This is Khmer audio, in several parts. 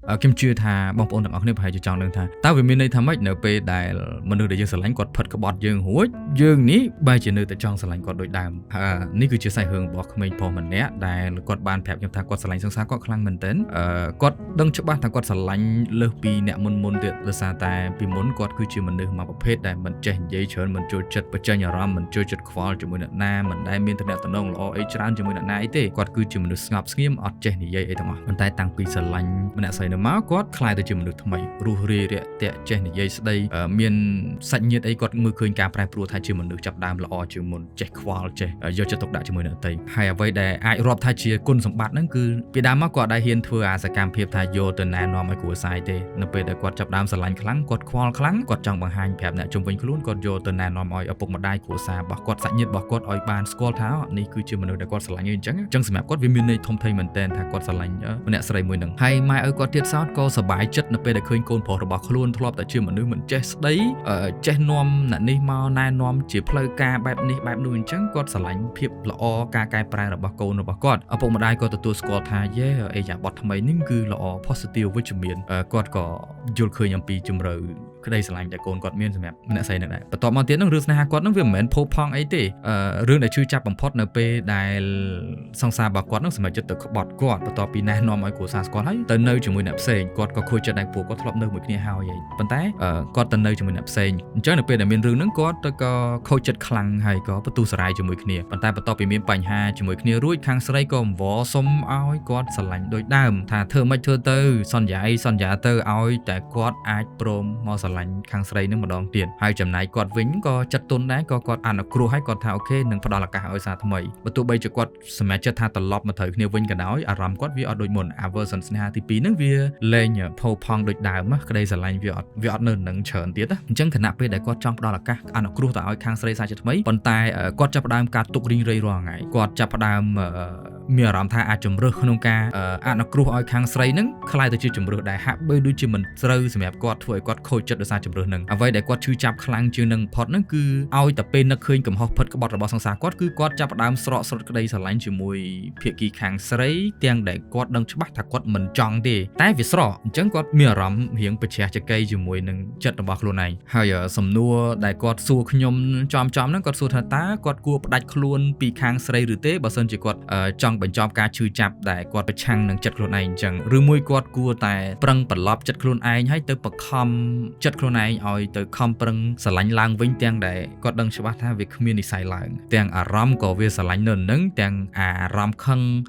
ខ្ញុំជឿថាបងប្អូនទាំងអស់គ្នាប្រហែលជាចង់ដឹងថាតើវាមានន័យថាម៉េចនៅពេលដែលមនុស្សដែលយើងស្រឡាញ់គាត់ផិតក្បត់យើងរួចយើងនេះបែរជានៅតែចង់ស្រឡាញ់គាត់ដូចដើមនេះគឺជាសាច់រឿងរបស់ក្មេងប្រុសម្នាក់ដែលគាត់បានប្រាប់ខ្ញុំថាគាត់ស្រឡាញ់សង្សារគាត់ខ្លាំងមែនទែនគាត់ដឹងច្បាស់ថាគាត់ស្រឡាញ់លើសពីអ្នកមុនទៀតដោយសារតែពីមុនគាត់គឺជាមនុស្សមួយប្រភេទដែលមិនចេះនិយាយច្រើនមិនចូលចិត្តបញ្ចេញអារម្មណ៍មិនចូលចិត្តខ្វល់ជាមួយអ្នកណាមិនដែលមានទំនាក់ទំនងល្អអីច្រើនជាមួយអ្នកណាអីទេគាត់គឺជាមនុស្សស្ងប់ស្ងៀមអត់ចេះនិយាយអីទាំងអស់ប៉ុន្តែតាំងពីស្រឡាញ់ម្នាក់ស្រីនៅមកគាត់ខ្លាយទៅជាមនុស្សថ្មីរស់រាយរាក់ទាក់ចេះនិយាយស្ដីមានសាច់ញាតិអីគាត់មើលឃើញការប្រែប្រួលថាជាមនុស្សចាប់ដើមល្អជាងមុនចេះខ្វល់ចេះយកចិត្តទុកដាក់ជាមួយអ្នកដទៃហើយអ្វីដែលអាចរាប់ថាជាគុណសម្បត្តិហ្នឹងគឺពីដើមមកគាត់អាចហ៊ានធ្វើអាសកម្មភាពថាយកទៅណែនាំឲ្យគ្រួសារទេនៅពេលដែលគាត់ចាប់ដើមស្រឡាញ់ខ្លាំងគាត់ខ្វល់ខ្លាំងគាត់ចង់បង្ហាញប្រាប់អ្នកជុំវិញខ្លួនគាត់យកទៅណែនាំឲ្យឪពុកម្ដាយគ្រួសាររបស់គាត់សាច់ញាតិរបស់គាត់ឲ្យបានស្គាល់ថានេះគឺជាមនុស្សដែលគាត់ស្រឡាញ់អញ្ចឹងសម្រាប់គាត់វាមានន័យធំធេងមែនទែនថាគាត់ស្រឡាញ់ម្នាក់ស្រីមួយហ្នឹងហើយម៉ែឪគាត់ទៀតសោតក៏សប្បាយចិត្តនៅពេលដែលឃើញកូនប្រុសរបស់ខ្លួនធ្លាប់តែជាមនុស្សមិនចេះស្ដីចេះនាំអ្នកនេះមកណែនាំជាផ្លូវការបែបនេះបែបនោះអញ្ចឹងគាត់ស្រឡាញ់ភាពល្អការកែប្រែរបស់កូនរបស់គាត់ឪពុកម្ដាយក៏ទទួលស្គាល់ថាអេយ៉ាបត់ថ្មីនេះគឺល្អ positive វិជ្ជមានគាត់ក៏យល់ឃើញអំពីជំរឿក្តីស្រឡាញ់ដែលកូនគាត់មានសម្រាប់ម្នាក់ស្រីនឹងដែរបន្ទាប់មកទៀតនឹងរឿងស្នេហាគាត់នឹងវាមិនមែនផូរផង់អីទេរឿងដែលឈឺចាប់បំផុតនៅពេលដែលសង្សាររបស់គាត់នឹងសម្រេចចិត្តទៅក្បត់គាត់បន្ទាប់ពីណែនាំឲ្យគ្រួសារស្គាល់ហើយទៅនៅជាមួយអ្នកផ្សេងគាត់ក៏ខូចចិត្តដែរពួកគាត់ធ្លាប់នៅមួយគ្នាហើយប៉ុន្តែគាត់ទៅនៅជាមួយអ្នកផ្សេងអញ្ចឹងនៅពេលដែលមានរឿងហ្នឹងគាត់ទៅក៏ខូចចិត្តខ្លាំងហើយក៏បន្ទុះសារាយជាមួយគ្នាប៉ុន្តែបន្ទាប់ពីមានបញ្ហាជាមួយគ្នារួចខាងស្រីក៏អង្វរសុំឲ្យគាត់ស្រឡាញ់ដូចដើមថាធ្វើមិនធ្វើទៅសន្យាទៅឲ្យតែគាត់អាចព្រមមកស្រឡាញ់ខាងស្រីនឹងម្ដងទៀតហើយចំណែកគាត់វិញក៏ចិត្តទុនដែរក៏គាត់អនុគ្រោះឲ្យគាត់ថាអូខេនឹងផ្ដល់ឱកាសឲ្យសារថ្មីបើទោះបីជាគាត់សម្រេចចិត្តថាត្រឡប់មកត្រូវគ្នាវិញក៏ដោយអារម្មណ៍គាត់វាអត់ដូចមុន aversion ស្នេហាទី2ហ្នឹងវាលែងផូរផង់ដូចដើមក្តីស្រឡាញ់វាអត់នៅនឹងច្រើនទៀតអញ្ចឹងខណៈពេលដែលគាត់ចង់ផ្ដល់ឱកាសអនុគ្រោះទៅឲ្យខាងស្រីសារជាថ្មីប៉ុន្តែគាត់ចាប់ផ្ដើមការទុករីងរៃរាល់ថ្ងៃគាត់ចាប់ផ្ដើមមានអារម្មណ៍ថាអាចជំរើសក្នុងការអនុគ្រោះឲ្យខាងស្រីហ្នឹងខ្លាយទៅជាជំរើសដែលហាក់បីដូចជាមិនត្រូវសម្រាប់គាត់ធ្វើឲ្យគាត់ខូចចិត្តដោយសារជំរើសហ្នឹងអ្វីដែលគាត់ឈឺចាប់ខ្លាំងជាងនឹងផុតហ្នឹងគឺឲ្យតែពេលនឹកឃើញកំហុសផិតក្បត់របស់សង្សារគាត់គឺគាត់ចាប់ផ្ដើមស្រកស្រត់ក្តីស្រឡាញ់ជាមួយភាគីខាងស្រីទាំងដែលគាត់ដឹងច្បាស់ថាគាត់មិនចង់ទេតែវាស្រកអញ្ចឹងគាត់មានអារម្មណ៍រៀងប្រជ្រះចកៃជាមួយនឹងចិត្តរបស់ខ្លួនឯងហើយសំណួរដែលគាត់សួរខ្ញុំចំហ្នឹងគាត់សួរថាតើគាត់គួរផ្ដាច់ខ្លួនពីខាងស្រីឬទេបើសិនជាគាត់ចង់បញ្ចប់ការឈឺចាប់ដែលគាត់ប្រឆាំងនឹងចិត្តខ្លួនឯងអញ្ចឹងឬមួយគាត់គួរតែប្រឹងប្រឡប់ចិត្តខ្លួនឯងហើយទៅបខំចិត្តខ្លួនឯងឲ្យទៅខំប្រឹងស្រឡាញ់ឡើងវិញទាំងដែលគាត់ដឹងច្បាស់ថាវាគ្មាននិស្ស័យឡើងទាំងអារម្មណ៍ក៏វាស្រឡាញ់នៅនឹងទាំងអារម្មណ៍ខឹង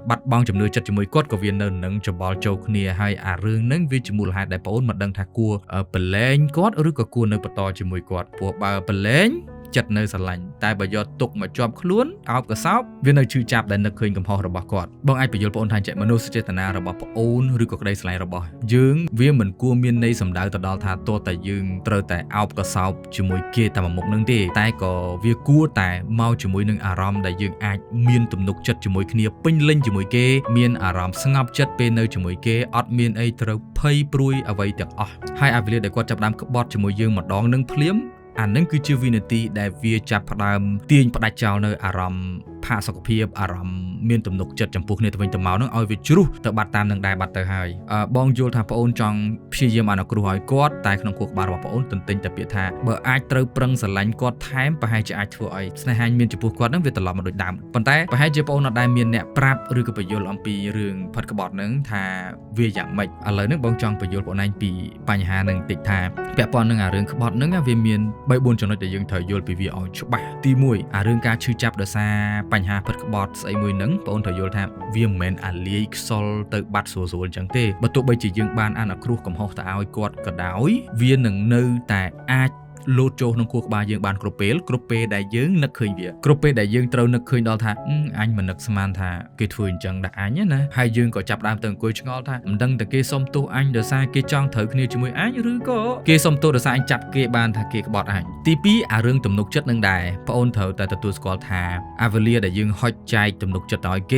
បាត់បង់ជំនឿចិត្តជាមួយគាត់ក៏វានៅនឹងច្បល់ចូលគ្នាហើយអារឿងហ្នឹងវាជាមូលហេតុដែលបងអូនមិនដឹងថាគួរប្រឡែងគាត់ឬក៏គួរនៅបន្តជាមួយគាត់ព្រោះបើប្រឡែងចិត្តនៅស្រឡាញ់តែបើយកទុកមកជាប់ខ្លួនអោបកសោបវានៅឈឺចាប់ដែលនឹកឃើញកំហុសរបស់គាត់បងអាចបញ្យល់បងអូនថាចេះមនោសញ្ចេតនារបស់បងអូនឬក៏ក្តីស្រឡាញ់របស់យើងវាមិនគួរមានន័យសំដៅទៅដល់ថាតើតែយើងត្រូវតែអោបកសោបជាមួយគេតាមមុខនឹងទេតែក៏វាគួរតែមកជាមួយនឹងអារម្មណ៍ដែលយើងអាចមានទំនុកចិត្តជាមួយគ្នាពេញលេញជាមួយគេមានអារម្មណ៍ស្ងប់ចិត្តពេលនៅជាមួយគេអត់មានអីត្រូវភ័យព្រួយអ្វីទាំងអស់ហើយអាវេលាដែលគាត់ចាប់ផ្ដើមក្បត់ជាមួយយើងម្ដងនឹងភ្លាមអានឹងគឺជាវិនាទីដែលវាចាប់ផ្ដើមទាញផ្ដាច់ចោលនៅអារម្មណ៍ផាសុកភាពអារម្មណ៍មានទំនុកចិត្តចំពោះគ្នាទៅវិញទៅមកនឹងឲ្យវាជ្រុះទៅបាត់តាមនឹងដែរបាត់ទៅហើយបងយល់ថាប្អូនចង់ព្យាយាមអនុគ្រោះឲ្យគាត់តែក្នុងខួរក្បាលរបស់ប្អូនទន្ទិញតែពាក្យថាបើអាចត្រូវប្រឹងស្រឡាញ់គាត់ថែមប្រហែលជាអាចធ្វើឲ្យស្នេហាមានចំពោះគាត់នឹងវាត្រឡប់មកដូចដើមប៉ុន្តែប្រហែលជាប្អូនអត់ដែលមានអ្នកប្រាប់ឬក៏បញ្យល់អំពីរឿងផិតក្បត់នឹងថាវាយ៉ាងម៉េចឥឡូវនេះបងចង់បញ្យល់បងឯងពីបញ្ហានឹងតិចថាពាក់ព័ន្ធនឹងអារឿងក្បត់នឹងវាមាន3-4 ចំណុចដែលយើងត្រូវយល់ពីវាឲ្យច្បាស់ទី1អារឿងការឈឺចាប់ដោយសារបញ្ហាផិតក្បត់ស្អីមួយហ្នឹងបងត្រូវយល់ថាវាមិនមែនអាលាយខ្សលទៅបាត់ស្រួលៗអញ្ចឹងទេបើទោះបីជាយើងបានអនុគ្រោះកំហុសទៅឲ្យគាត់ក៏ដោយវានឹងនៅតែអាចលោតចូលក្នុងខួរក្បាលយើងបានគ្រប់ពេលដែលយើងនឹកឃើញវាគ្រប់ពេលដែលយើងត្រូវនឹកឃើញដល់ថាអញមិននឹកស្មានថាគេធ្វើអញ្ចឹងដាក់អញណាហើយយើងក៏ចាប់ដើមទៅអង្គុយឆ្ងល់ថាមិនដឹងតែគេសុំទោសអញដោយសារគេចង់ត្រូវគ្នាជាមួយអញឬក៏គេសុំទោសដោយសារអញចាប់គេបានថាគេក្បត់អញទី2អារឿងទំនុកចិត្តនឹងដែរបងអូនត្រូវតែទទួលស្គាល់ថាអាវេលាដែលយើងហុចចែកទំនុកចិត្តឲ្យគេ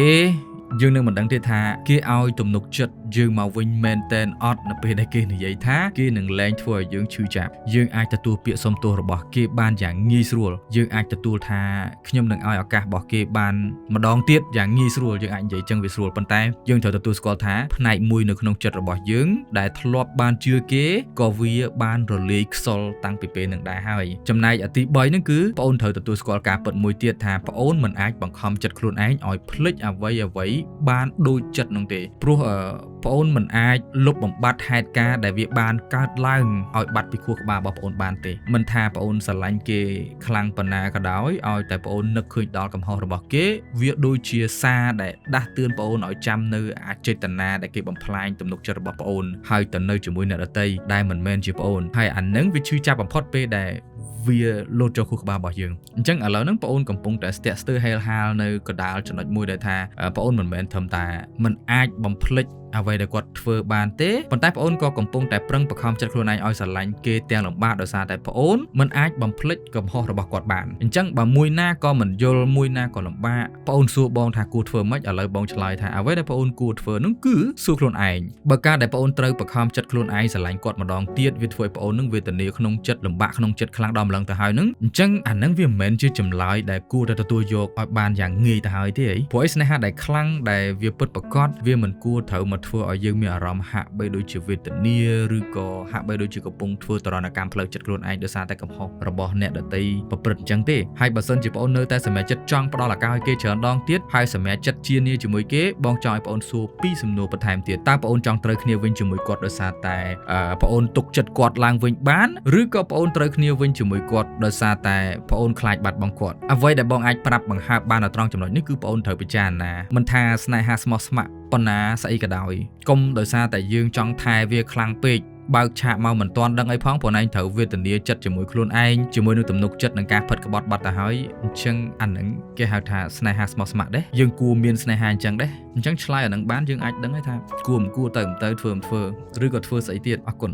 យើងនឹងមិនដឹងទេថាគេឲ្យទំនុកចិត្ត យើងមកវិញមែនតែនអត់នៅពេលដែលគេនិយាយថាគេនឹងលែងធ្វើឲ្យយើងឈឺចាប់យើងអាចទទួលពាក្យសុំទោសរបស់គេបានយ៉ាងងាយស្រួលយើងអាចទទួលថាខ្ញុំនឹងឲ្យឱកាសរបស់គេបានម្ដងទៀតយ៉ាងងាយស្រួលយើងអាចនិយាយចឹងវាស្រួលប៉ុន្តែយើងត្រូវទទួលស្គាល់ថាផ្នែកមួយនៅក្នុងចិត្តរបស់យើងដែលធ្លាប់បានជឿគេក៏វាបានរលាយខ្សលតាំងពីពេលនឹងដែរហើយចំណែកទី3ហ្នឹងគឺបងអូនត្រូវទទួលស្គាល់ការពិតមួយទៀតថាបងអូនមិនអាចបង្ខំចិត្តខ្លួនឯងឲ្យភ្លេចអ្វីបានដូចចិត្តនោះទេព្រោះបងអូនមិនអាចលុបបំបាត់ហេតុការណ៍ដែលវាបានកើតឡើងឲ្យបាត់ពីខួរក្បាលរបស់បងអូនបានទេមិនថាបងអូនស្រឡាញ់គេខ្លាំងប៉ុណ្ណាក៏ដោយឲ្យតែបងអូននឹកឃើញដល់កំហុសរបស់គេវាដូចជាសារដែលដាស់តឿនបងអូនឲ្យចាំនៅអចេតនាដែលគេបំផ្លាញទំនុកចិត្តរបស់បងអូនហើយទៅនៅជាមួយអ្នកដទៃដែលមិនមែនជាបងអូនហើយអានឹងវាឈឺចាប់បំផុតពេលដែលវាលោតចូលខួរក្បាលរបស់យើងអញ្ចឹងឥឡូវហ្នឹងបងអូនកំពុងតែស្ទាក់ស្ទើរហេលហាលនៅកដាលចំណុចមួយដែលថាបងអូនមិនមែនត្រឹមតែមិនអាចបំភ្លេចអ្វីដែលគាត់ធ្វើបានទេប៉ុន្តែបងអូនក៏កំពុងតែប្រឹងបង្ខំចិត្តខ្លួនឯងឲ្យស្រឡាញ់គេទាំងលំបាកដោយសារតែបងអូនមិនអាចបំភ្លេចកំហុសរបស់គាត់បានអញ្ចឹងបើមួយណាក៏មិនយល់មួយណាក៏លំបាកបងអូនសួរបងថាគួរធ្វើម៉េចឥឡូវបងឆ្លើយថាអ្វីដែលបងអូនគួរធ្វើនោះគឺសួរខ្លួនឯងបើការដែលបងអូនត្រូវបង្ខំចិត្តខ្លួនឯងស្រឡាញ់គាត់ម្ដងទៀតវាធ្វើឲ្យបងអូននឹងវេទនាក្នុងចិត្តលំបាកក្នុងចិត្តខ្លាំងដល់ម្លឹងទៅហើយនឹងអញ្ចឹងអានឹងវាមិនមែនជាចម្លើយដែលគួរតែទទួលយកឲ្យបានយ៉ាងងាយទៅហើយទេព្រោះឯស្នេហាដែលខ្លាំងដែលវាពិតប្រាកដវាមិនគួរត្រូវមកធ្វើឲ្យយើងមានអារម្មណ៍ហាក់បីដូចជាវេទនាឬក៏ហាក់បីដូចជាកំពុងធ្វើទរណកម្មផ្លូវចិត្តខ្លួនឯងដោយសារតែកំហុសរបស់អ្នកដទៃប្រព្រឹត្តអញ្ចឹងទេហើយបើសិនជាបងអូននៅតែសម្រេចចិត្តចង់ផ្ដល់ឱកាសឲ្យគេច្រើនដងទៀតហើយសម្រេចចិត្តជានីជាមួយគេបងចង់ឲ្យបងអូនសួរពីសំណួរបន្ថែមទៀតតើបងអូនចង់ត្រូវគ្នាវិញជាមួយគាត់ដោយសារតែបងអូនទុកចិត្តគាត់ឡើងវិញបានឬក៏បងអូនត្រូវគ្នាវិញជាមួយគាត់ដោយសារតែបងអូនខ្លាចបាត់បង់គាត់អ្វីដែលបងអាចប្រាប់បង្ហើបបាននៅត្រង់ចំណុចនេះគឺបងអូនត្រូវពិចារណាមិនថាស្នេហាស្មោះស្ម័គ្រប៉ុណ្ណាស្អីក៏ដោយកុំដោយសារតែយើងចង់ថែវាខ្លាំងពេកបើកឆាកមកមិនទាន់ដឹងអីផងព្រោះឯងត្រូវវេទនាចិត្តជាមួយខ្លួនឯងជាមួយនឹងទំនុកចិត្តនឹងការផិតក្បត់បាត់ទៅហើយអញ្ចឹងអានឹងគេហៅថាស្នេហាស្មោះស្ម័គ្រដែរយើងគួរមានស្នេហាអញ្ចឹងដែរអញ្ចឹងឆ្លើយអានឹងបានយើងអាចដឹងហើយថាគួរមិនគួរទៅធ្វើឬក៏ធ្វើស្អីទៀតអរគុណ